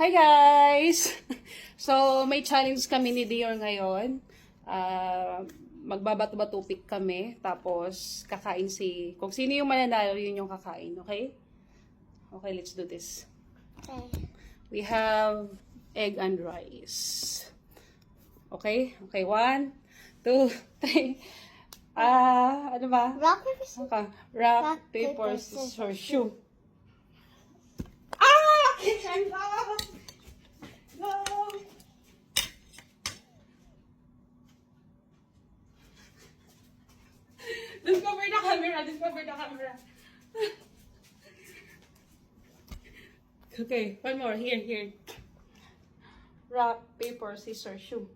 Hi guys! So, may challenge kami ni Dior ngayon. Magbabato-bato pick kami. Tapos, kakain kung sino yung mananalo, yun yung kakain. Okay? Okay, let's do this. Okay. We have egg and rice. Okay? Okay, 1, 2, 3. Ano ba? Rock, paper, scissors. Okay. Rock, Rock, paper, paper, scissors, scissors, shoe. I'm out! No! Don't cover the camera. Don't cover the camera. Okay, one more. Here. Rock, paper, scissors, shoe.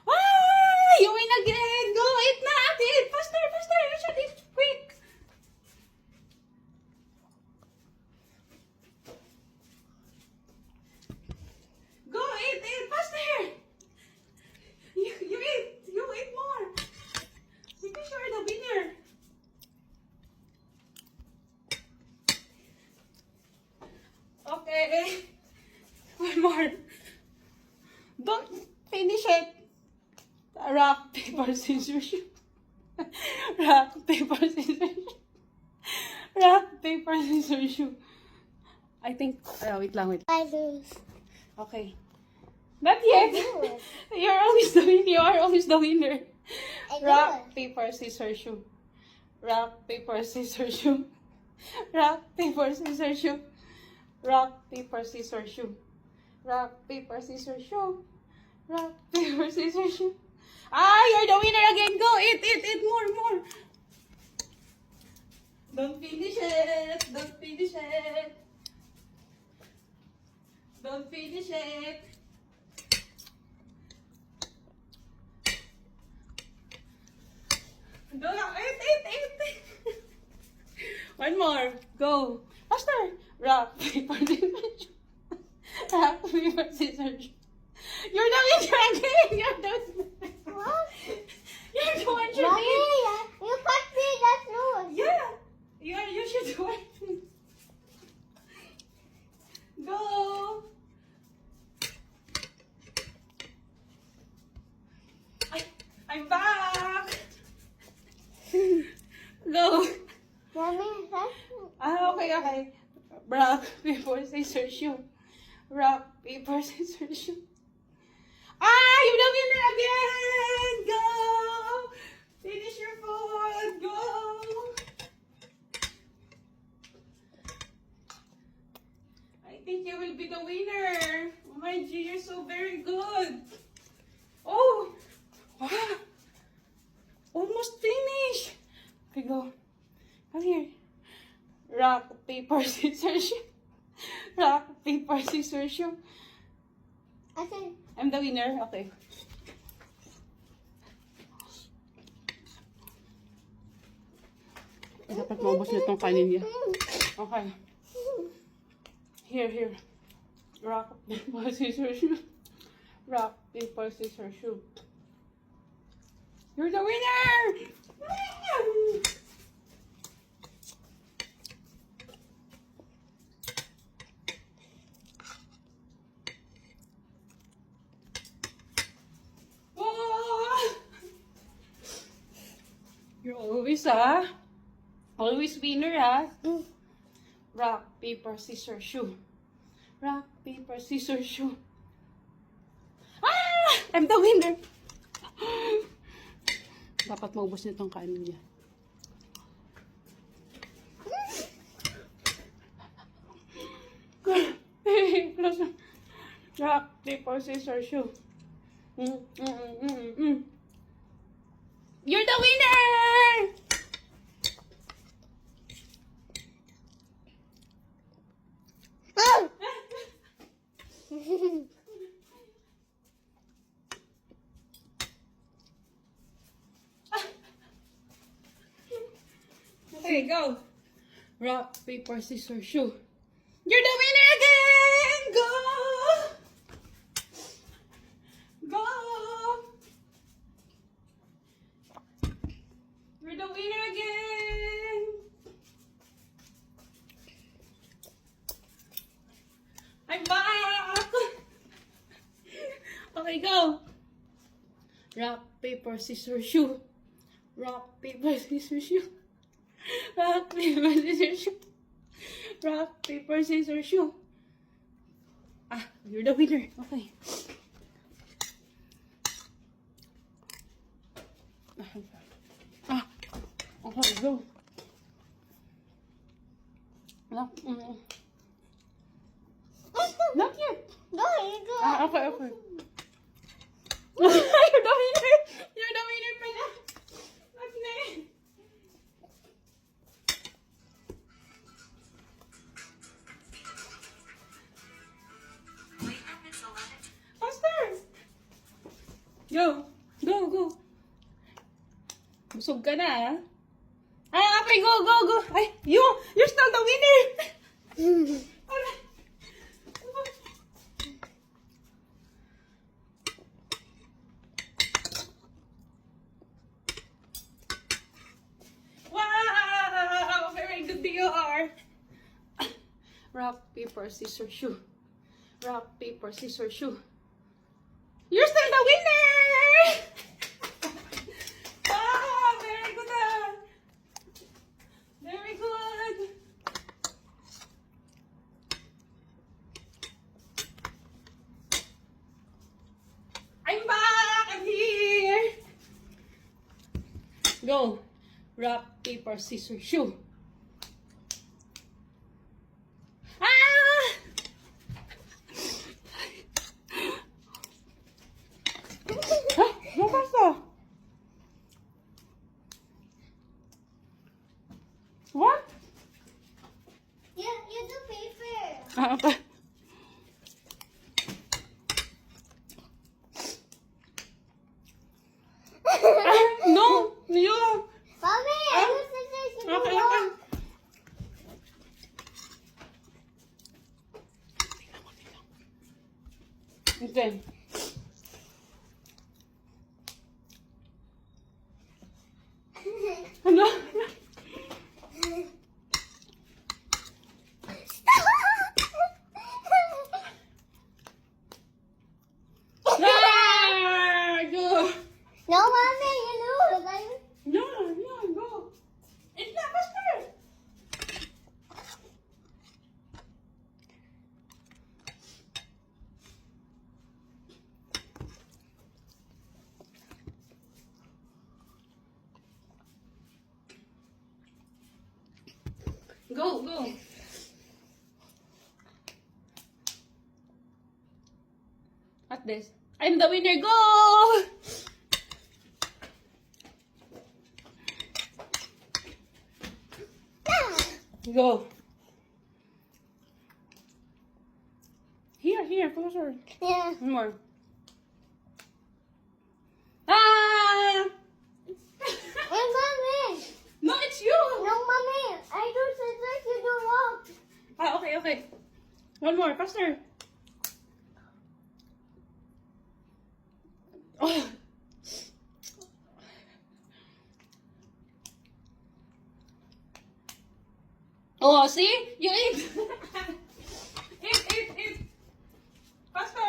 Ah! You win again! Go! Eat na! Eat! Faster! You should eat quick! Go! Eat! Faster! You eat! You eat more! Because you're the winner! Okay. One more. Don't finish it. Rock, paper, scissors, shoot. Rock, paper, scissors, shoot. Rock, paper, scissors, shoot. I think, wait lang. I lose. Okay. Not yet. do it. You're always the winner. You are always the winner. I do Rock, it. paper, scissors, shoot. Rock, paper, scissors, shoot. Rock, paper, scissors, shoot. Rock, paper, scissors, shoot. Rock, paper, scissors, shoot. Rock, paper, scissors, shoot. You're the winner again. Go, eat more. Don't finish it. Don't finish it. Don't finish it. Go now. Eat. One more. Go. Faster. Rock, paper, scissors, shoot. Rock, paper, scissors, shoot. You're the winner again. You're the What? You're the one should Mommy, eat. you cut me that lose. Yeah. You should do it. Go. I'm back. Go. Mommy, that's Okay. Rock, paper, scissors, shoot. Rock, paper, scissors, shoot. You're the winner again! Go! Finish your food! Go! I think you will be the winner. Oh my G, you're so very good. Oh! Wow! Almost finished. Okay, go. Come here. Rock, paper, scissors, shoot. Rock, paper, scissors, shoot. I think. I'm the winner? Okay. Dapat maubos na itong kanin niya. Okay. Here. Rock, paper, scissors, shoot. Rock, paper, scissors, shoot. You're the winner! You're always winner, Rock, paper, scissors, shoe. Rock, paper, scissors, shoe. I'm the winner! Dapat maubos nitong kanin niya. Rock, paper, scissors, shoe. You're the winner! Okay, go. Rock, paper, scissors, shoe. You're the winner again! Go! Go! You're the winner again! I'm back! Okay, go. Rock, paper, scissors, shoe. Rock, paper, scissors, shoe. Rock, paper, scissors, shoe. Rock, paper, scissors, shoe. Ah, you're the winner. Okay. Ah, okay, go. No, not yet. No, you go. Ah, okay, okay. You're the winner. You're the winner pala. Not me. Faster. Go. Go, go. Busog ka na, ah. Ah, okay, go, go, go. Ay, you're still the winner. Alright. Wow, very good you are. Rock, paper, scissors, shoe. Rock, paper, scissors, shoe. You're still the winner! Wow, very good. Very good. I'm back. I'm here. Go. Rock, paper, scissors, shoe. Ah! Huh? No pasta. What? Yeah, you do paper. Ah, okay. No, you. Mommy, I do scissors, you do Okay, okay. rock. Okay. Ano? Ah, go. No, mommy, you lose. No, no, go. It's not faster. Go, go. At this. I'm the winner. Go! Go. Here, closer. Yeah. One more. Ah! Hey, mommy. No, it's you. No, mommy. I do scissors, you do rock. Ah, okay, okay. One more, faster. Oh. Oh, see? You eat. Eat. Faster.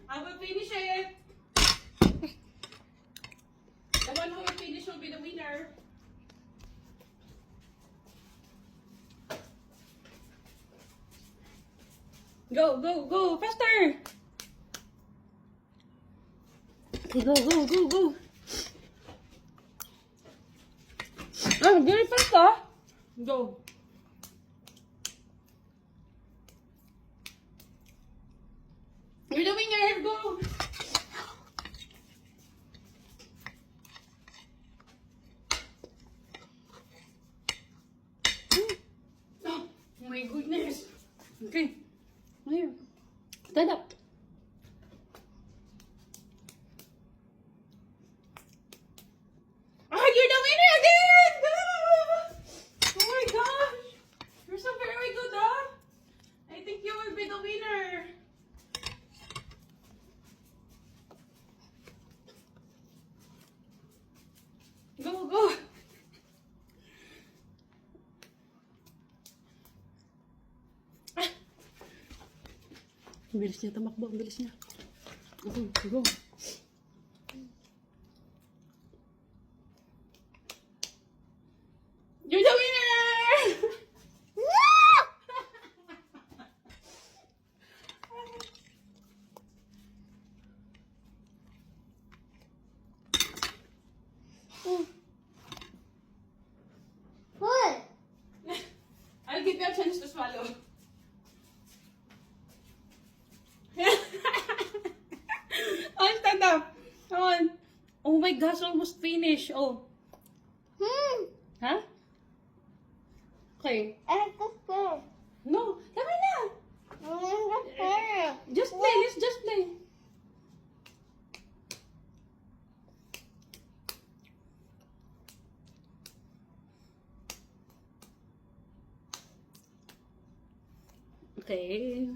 I will finish it. The one who will finish will be the winner. Go, faster. Okay, go. Oh, very fast, ah. Go. You're the winner. Go. Oh my goodness. Okay. Here. Stand up. Ah, you're the winner again! Oh my gosh. You're so very good, ah. I think you will be the winner. Go. Ah. Ang bilis niya tumakbo, ang bilis niya. Okay, go. You're the winner! What? I'll give you a chance to swallow. On, stand up. On. Oh my gosh, almost finished. Oh. Huh? Okay. I have to play. No, come on now. I have to play. Just play. Let's just play. Okay.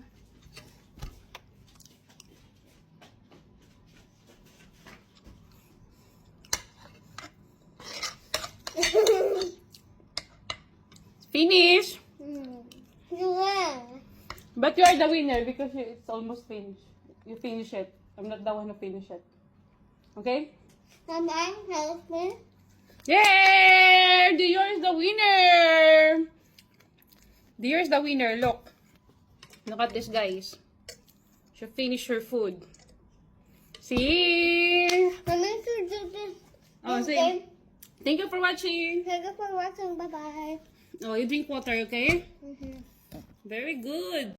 Finish. You win. But you are the winner because it's almost finished. You finish it. I'm not the one who finished it. Okay? And I'm helping. Yay! Dior is the winner! Dior is the winner. Look. Look at this, guys. She finished her food. See? I'm going to do this. Oh, see? Thank you for watching. Thank you for watching. Bye-bye. Oh, you drink water, okay? Mm-hmm. Very good.